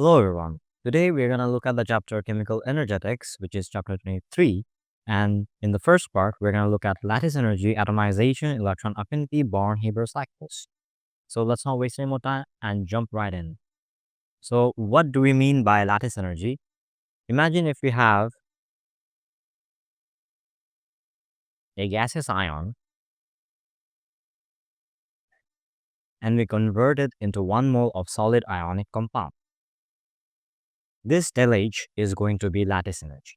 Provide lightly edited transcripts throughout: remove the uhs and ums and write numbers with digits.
Hello everyone. Today we're going to look at the chapter Chemical Energetics, which is chapter 23. And in the first part, we're going to look at lattice energy, atomization, electron affinity, Born-Haber cycles. So let's not waste any more time and jump right in. So what do we mean by lattice energy? Imagine if we have a gaseous ion and we convert it into 1 mole of solid ionic compound. This del H is going to be lattice energy.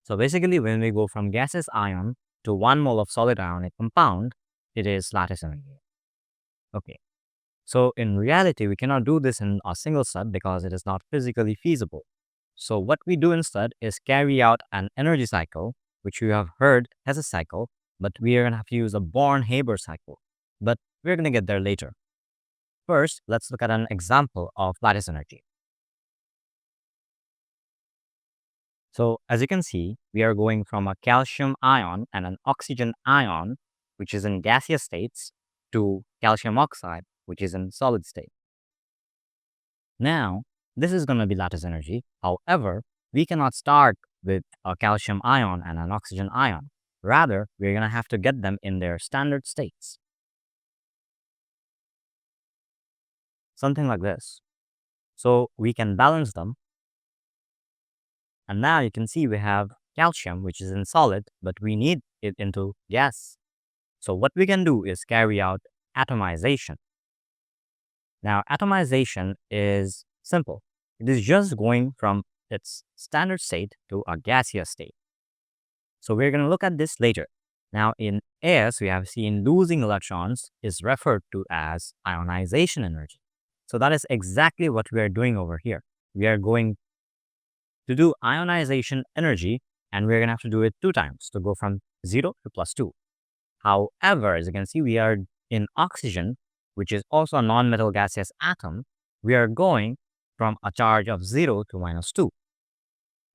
So basically, when we go from gaseous ion to 1 mole of solid ionic compound, it is lattice energy. Okay. So in reality, we cannot do this in a single step because it is not physically feasible. So what we do instead is carry out an energy cycle, which you have heard as a cycle, but we are going to have to use a Born-Haber cycle. But we're going to get there later. First, let's look at an example of lattice energy. So as you can see, we are going from a calcium ion and an oxygen ion, which is in gaseous states, to calcium oxide, which is in solid state. Now, this is going to be lattice energy. However, we cannot start with a calcium ion and an oxygen ion. Rather, we're going to have to get them in their standard states. Something like this. So we can balance them. And now you can see we have calcium, which is in solid, but we need it into gas. So what we can do is carry out atomization. Now, atomization is simple. It is just going from its standard state to a gaseous state. So we're going to look at this later. Now, in AS, we have seen losing electrons is referred to as ionization energy. So that is exactly what we are doing over here. We are going to do ionization energy, and we're going to have to do it 2 times to go from 0 to +2. However, as you can see, we are in oxygen, which is also a non-metal gaseous atom. We are going from a charge of 0 to -2.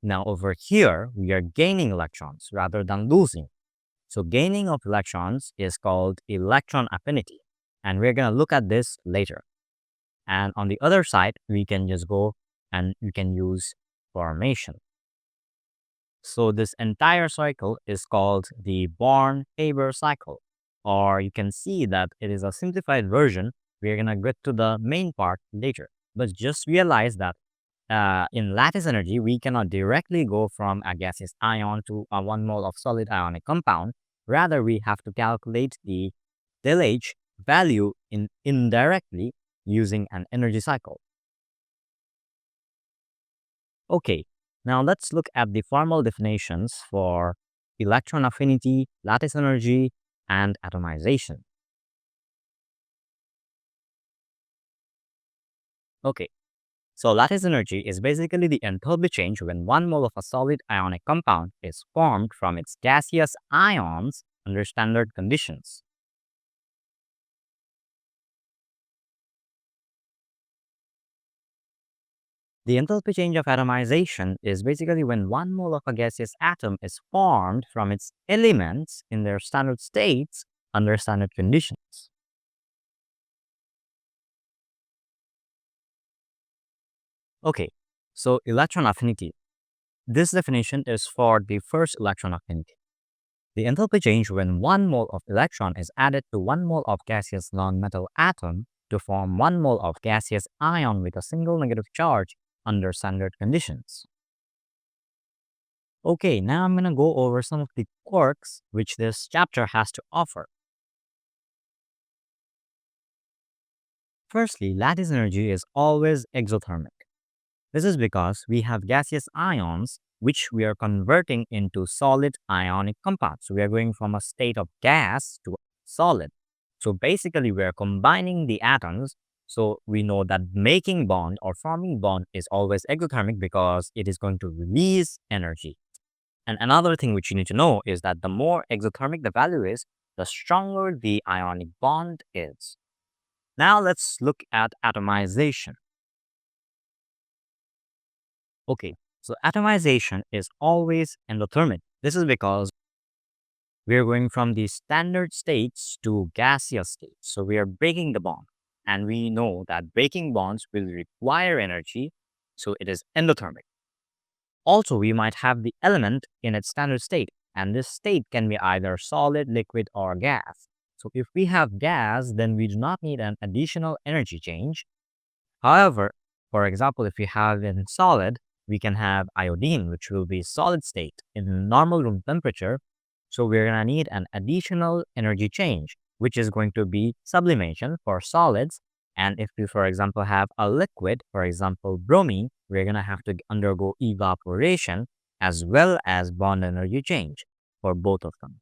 Now over here, we are gaining electrons rather than losing. So gaining of electrons is called electron affinity. And we're going to look at this later. And on the other side, we can just go and we can use formation. So this entire cycle is called the Born-Haber cycle, or you can see that it is a simplified version. We're going to get to the main part later, but just realize that in lattice energy, we cannot directly go from a gaseous ion to a 1 mole of solid ionic compound. Rather, we have to calculate the del H value indirectly using an energy cycle. Okay, now let's look at the formal definitions for electron affinity, lattice energy, and atomization. Okay, so lattice energy is basically the enthalpy change when 1 mole of a solid ionic compound is formed from its gaseous ions under standard conditions. The enthalpy change of atomization is basically when 1 mole of a gaseous atom is formed from its elements in their standard states under standard conditions. Okay, so electron affinity. This definition is for the first electron affinity. The enthalpy change when 1 mole of electron is added to 1 mole of gaseous non-metal atom to form 1 mole of gaseous ion with a single negative charge under standard conditions. Okay, now I'm going to go over some of the quirks which this chapter has to offer. Firstly, lattice energy is always exothermic. This is because we have gaseous ions which we are converting into solid ionic compounds. So we are going from a state of gas to solid. So basically we are combining the atoms. So we know that making bond or forming bond is always exothermic because it is going to release energy. And another thing which you need to know is that the more exothermic the value is, the stronger the ionic bond is. Now let's look at atomization. Okay, so atomization is always endothermic. This is because we are going from the standard states to gaseous states. So we are breaking the bond. and we know that breaking bonds will require energy, so it is endothermic. Also, we might have the element in its standard state, and this state can be either solid, liquid, or gas. So if we have gas, then we do not need an additional energy change. However, for example, if we have in solid, we can have iodine, which will be solid state in normal room temperature. So we're going to need an additional energy change, which is going to be sublimation for solids. And if we, for example, have a liquid, for example, bromine, we're going to have to undergo evaporation as well as bond energy change for both of them.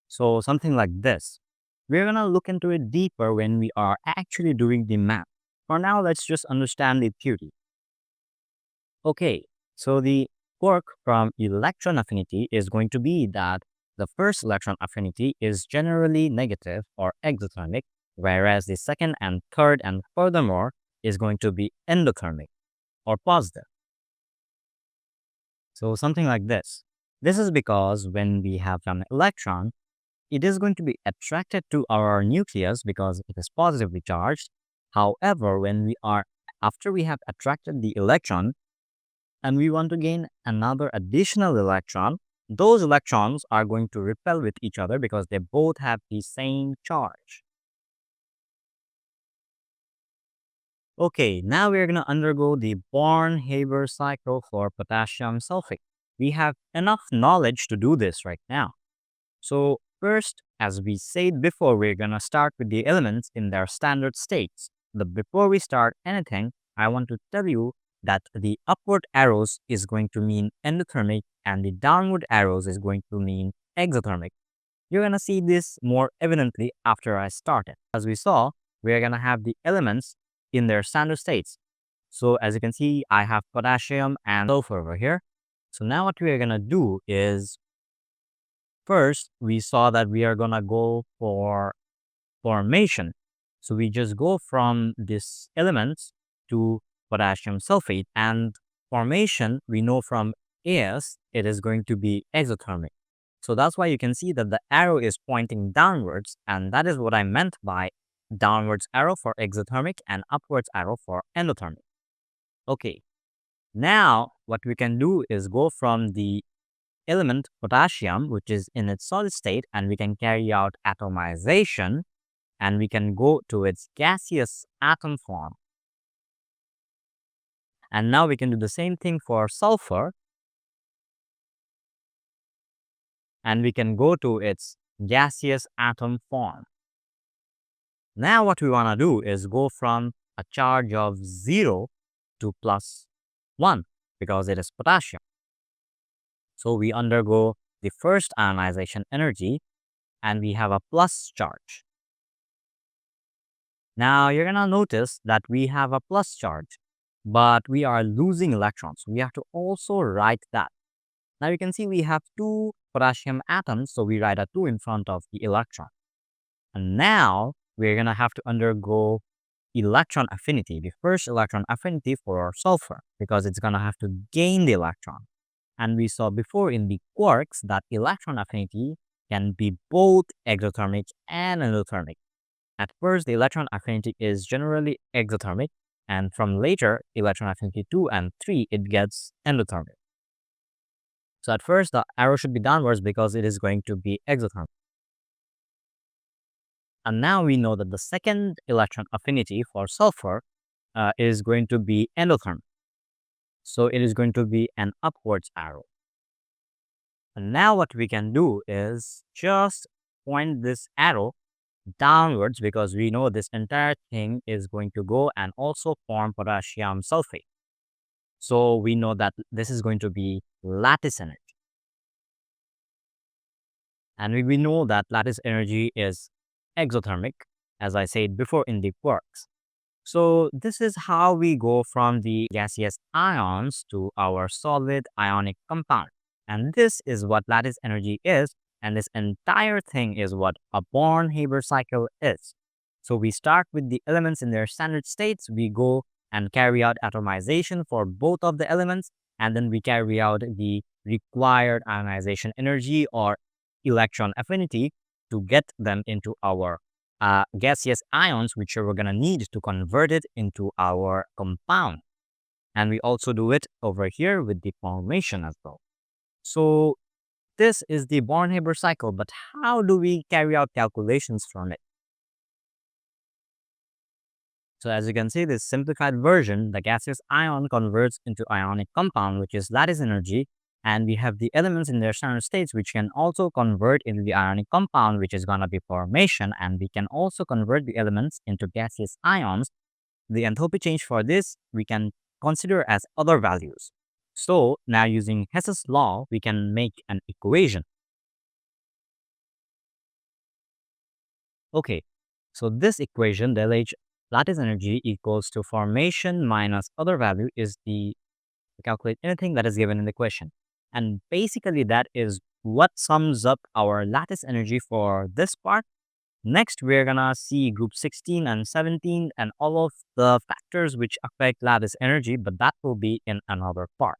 So something like this. We're going to look into it deeper when we are actually doing the math. For now, let's just understand the theory. Okay, so the quirk from electron affinity is going to be that the first electron affinity is generally negative or exothermic, whereas the second and third and furthermore is going to be endothermic or positive. So something like this. This is because when we have an electron, it is going to be attracted to our nucleus because it is positively charged. However, after we have attracted the electron and we want to gain another additional electron, those electrons are going to repel with each other because they both have the same charge. Okay, now we're going to undergo the Born-Haber cycle for potassium sulfate. We have enough knowledge to do this right now. So first, as we said before, we're going to start with the elements in their standard states. But before we start anything, I want to tell you that the upward arrows is going to mean endothermic and the downward arrows is going to mean exothermic. You're going to see this more evidently after I start it. As we saw, we're going to have the elements in their standard states. So as you can see, I have potassium and sulfur over here. So now what we're going to do is, first, we saw that we are going to go for formation. So we just go from these elements to potassium sulfate, and formation, we know from AS, it is going to be exothermic. So that's why you can see that the arrow is pointing downwards, and that is what I meant by downwards arrow for exothermic and upwards arrow for endothermic. Okay, now what we can do is go from the element potassium, which is in its solid state, and we can carry out atomization, and we can go to its gaseous atom form. And now we can do the same thing for sulfur, and we can go to its gaseous atom form. Now what we want to do is go from a charge of 0 to +1 because it is potassium. So we undergo the first ionization energy and we have a plus charge. Now you're going to notice that we have a plus charge, but we are losing electrons. We have to also write that. Now you can see we have 2 potassium atoms, so we write a 2 in front of the electron. And now we're going to have to undergo electron affinity, the first electron affinity for our sulfur, because it's going to have to gain the electron. And we saw before in the quarks that electron affinity can be both exothermic and endothermic. At first, the electron affinity is generally exothermic, and from later, electron affinity 2 and 3, it gets endothermic. So at first, the arrow should be downwards because it is going to be exothermic. And now we know that the second electron affinity for sulfur is going to be endothermic. So it is going to be an upwards arrow. And now what we can do is just point this arrow downwards because we know this entire thing is going to go and also form potassium sulfate. So we know that this is going to be lattice energy. And we know that lattice energy is exothermic, as I said before in the quarks. So this is how we go from the gaseous ions to our solid ionic compound. And this is what lattice energy is. And this entire thing is what a Born-Haber cycle is. So we start with the elements in their standard states. We go and carry out atomization for both of the elements. And then we carry out the required ionization energy or electron affinity to get them into our gaseous ions, which we're going to need to convert it into our compound. And we also do it over here with the formation as well. So this is the Born-Haber cycle, but how do we carry out calculations from it? So as you can see, this simplified version, the gaseous ion converts into ionic compound, which is lattice energy, and we have the elements in their standard states, which can also convert into the ionic compound, which is going to be formation, and we can also convert the elements into gaseous ions. The enthalpy change for this, we can consider as other values. So now using Hess's law, we can make an equation. Okay, so this equation, del H lattice energy equals to formation minus other value is the calculate anything that is given in the question. And basically that is what sums up our lattice energy for this part. Next, we're gonna see group 16 and 17 and all of the factors which affect lattice energy, but that will be in another part.